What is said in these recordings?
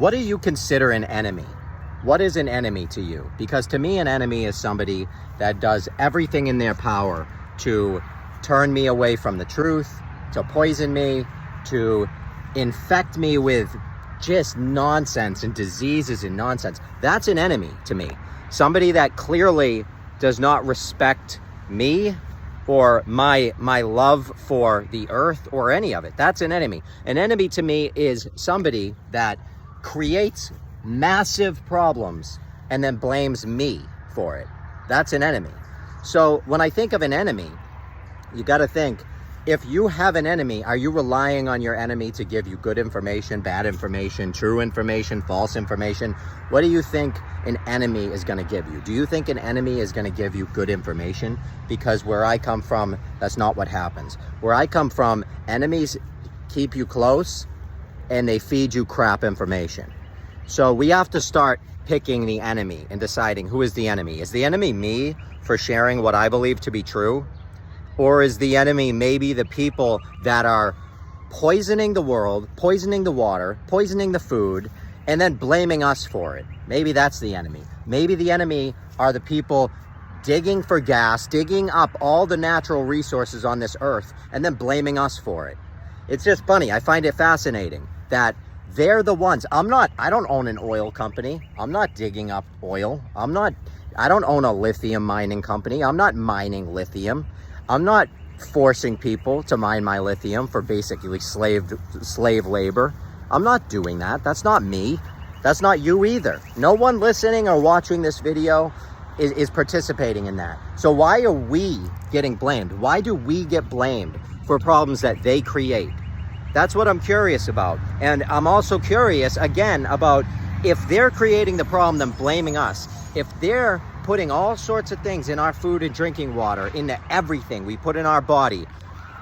what do you consider an enemy? What is an enemy to you? Because to me, an enemy is somebody that does everything in their power to turn me away from the truth, to poison me, to infect me with just nonsense and diseases and nonsense. That's an enemy to me. Somebody that clearly does not respect me or my love for the earth or any of it. That's an enemy. An enemy to me is somebody that creates massive problems and then blames me for it. That's an enemy. So when I think of an enemy, you got to think, if you have an enemy, are you relying on your enemy to give you good information, bad information, true information, false information? What do you think an enemy is going to give you? Do you think an enemy is going to give you good information? Because where I come from, that's not what happens. Where I come from, enemies keep you close and they feed you crap information. So we have to start picking the enemy and deciding who is the enemy. Is the enemy me for sharing what I believe to be true? Or is the enemy maybe the people that are poisoning the world, poisoning the water, poisoning the food, and then blaming us for it? Maybe that's the enemy. Maybe the enemy are the people digging for gas, digging up all the natural resources on this earth, and then blaming us for it. It's just funny. I find it fascinating that they're the ones. I don't own an oil company. I'm not digging up oil. I don't own a lithium mining company. I'm not mining lithium. I'm not forcing people to mine my lithium for basically slave labor. I'm not doing that. That's not me. That's not you either. No one listening or watching this video is participating in that. So why are we getting blamed? Why do we get blamed for problems that they create? That's what I'm curious about. And I'm also curious, again, about if they're creating the problem, then blaming us. If they're putting all sorts of things in our food and drinking water, into everything we put in our body,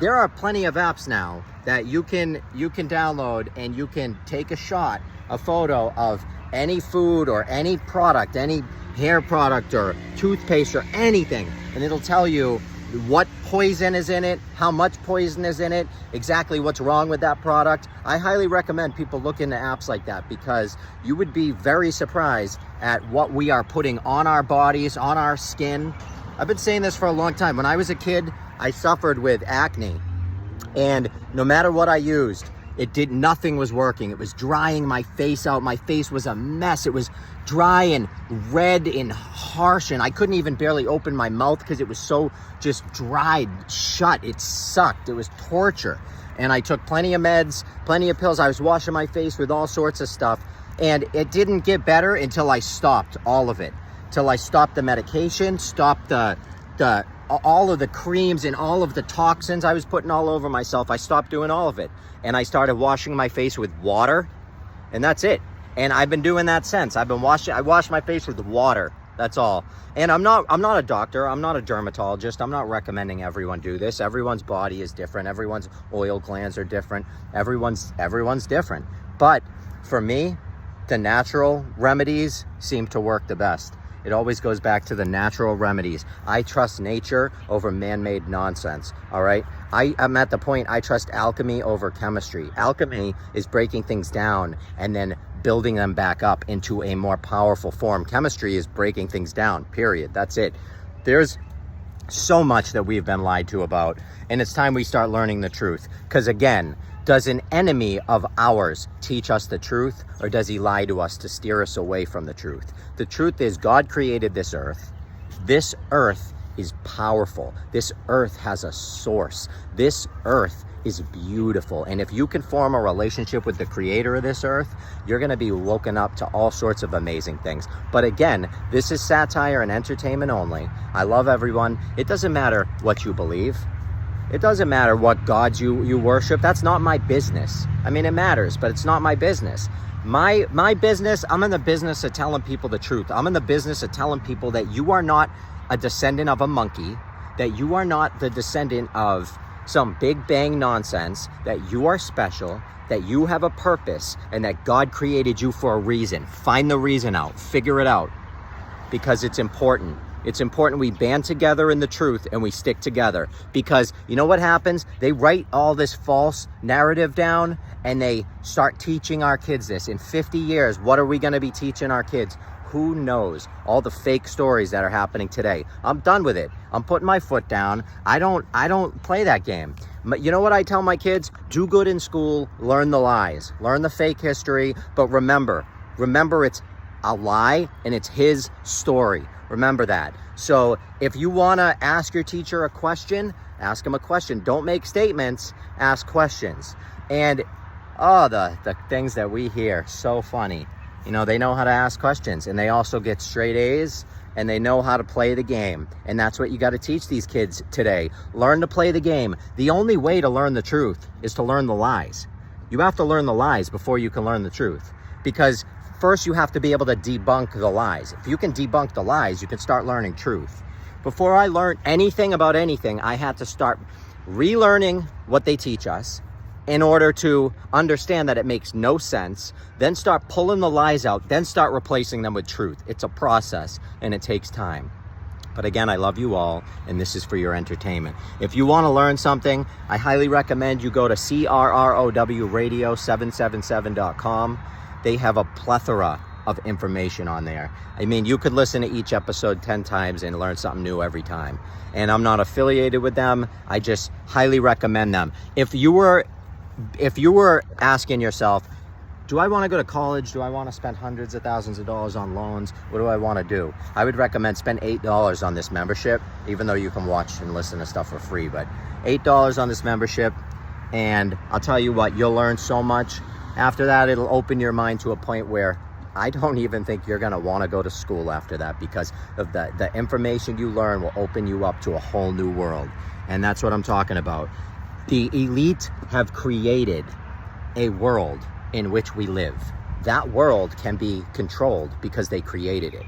there are plenty of apps now that you can download, and you can take a photo of any food or any product, any hair product or toothpaste or anything, and it'll tell you what poison is in it, how much poison is in it, exactly what's wrong with that product. I highly recommend people look into apps like that, because you would be very surprised at what we are putting on our bodies, on our skin. I've been saying this for a long time. When I was a kid, I suffered with acne, and no matter what I used, nothing was working. It was drying my face out. My face was a mess. It was dry and red and harsh, and I couldn't even barely open my mouth because it was so just dried shut. It sucked. It was torture. And I took plenty of meds, plenty of pills. I was washing my face with all sorts of stuff, and it didn't get better until I stopped all of it. Till I stopped the medication, stopped all of the creams and all of the toxins I was putting all over myself. I stopped doing all of it, and I started washing my face with water, and that's it. And I've been doing that since. I wash my face with water. That's all. And I'm not a doctor. I'm not a dermatologist. I'm not recommending everyone do this. Everyone's body is different. Everyone's oil glands are different. Everyone's different. But for me, the natural remedies seem to work the best. It always goes back to the natural remedies. I trust nature over man-made nonsense, all right? I'm at the point I trust alchemy over chemistry. Alchemy is breaking things down and then building them back up into a more powerful form. Chemistry is breaking things down, period. That's it. There's so much that we've been lied to about, and it's time we start learning the truth. Because again, does an enemy of ours teach us the truth, or does he lie to us to steer us away from the truth? The truth is, God created this earth. This earth is powerful. This earth has a source. This earth is beautiful. And if you can form a relationship with the creator of this earth, you're going to be woken up to all sorts of amazing things. But again, this is satire and entertainment only. I love everyone. It doesn't matter what you believe. It doesn't matter what gods you worship. That's not my business. I mean, it matters, but it's not my business. My business, I'm in the business of telling people the truth. I'm in the business of telling people that you are not a descendant of a monkey, that you are not the descendant of some big bang nonsense, that you are special, that you have a purpose, and that God created you for a reason. Find the reason out. Figure it out, because it's important. It's important we band together in the truth and we stick together, because you know what happens? They write all this false narrative down and they start teaching our kids this. In 50 years, what are we going to be teaching our kids? Who knows? All the fake stories that are happening today. I'm done with it. I'm putting my foot down. I don't play that game. You know what I tell my kids? Do good in school, learn the lies, learn the fake history, but remember it's a lie and it's his story. Remember that. So if you want to ask your teacher a question, ask him a question. Don't make statements, ask questions. And the things that we hear, so funny. You know, they know how to ask questions, and they also get straight A's, and they know how to play the game. And that's what you got to teach these kids today. Learn to play the game. The only way to learn the truth is to learn the lies. You have to learn the lies before you can learn the truth, because first you have to be able to debunk the lies. If you can debunk the lies, you can start learning truth. Before I learned anything about anything, I had to start relearning what they teach us in order to understand that it makes no sense, then start pulling the lies out, then start replacing them with truth. It's a process and it takes time. But again, I love you all, and this is for your entertainment. If you want to learn something, I highly recommend you go to crrowradio777.com. They have a plethora of information on there. I mean, you could listen to each episode 10 times and learn something new every time. And I'm not affiliated with them. I just highly recommend them. If you were asking yourself, do I want to go to college? Do I want to spend hundreds of thousands of dollars on loans? What do I want to do? I would recommend spend $8 on this membership, even though you can watch and listen to stuff for free, but $8 on this membership. And I'll tell you what, you'll learn so much. After that, it'll open your mind to a point where I don't even think you're going to want to go to school after that, because of the information you learn will open you up to a whole new world. And that's what I'm talking about. The elite have created a world in which we live. That world can be controlled because they created it.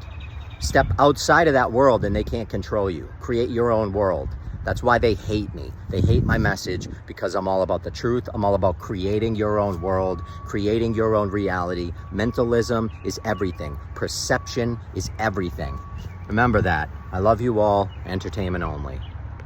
Step outside of that world and they can't control you. Create your own world. That's why they hate me. They hate my message, because I'm all about the truth. I'm all about creating your own world, creating your own reality. Mentalism is everything. Perception is everything. Remember that. I love you all. Entertainment only.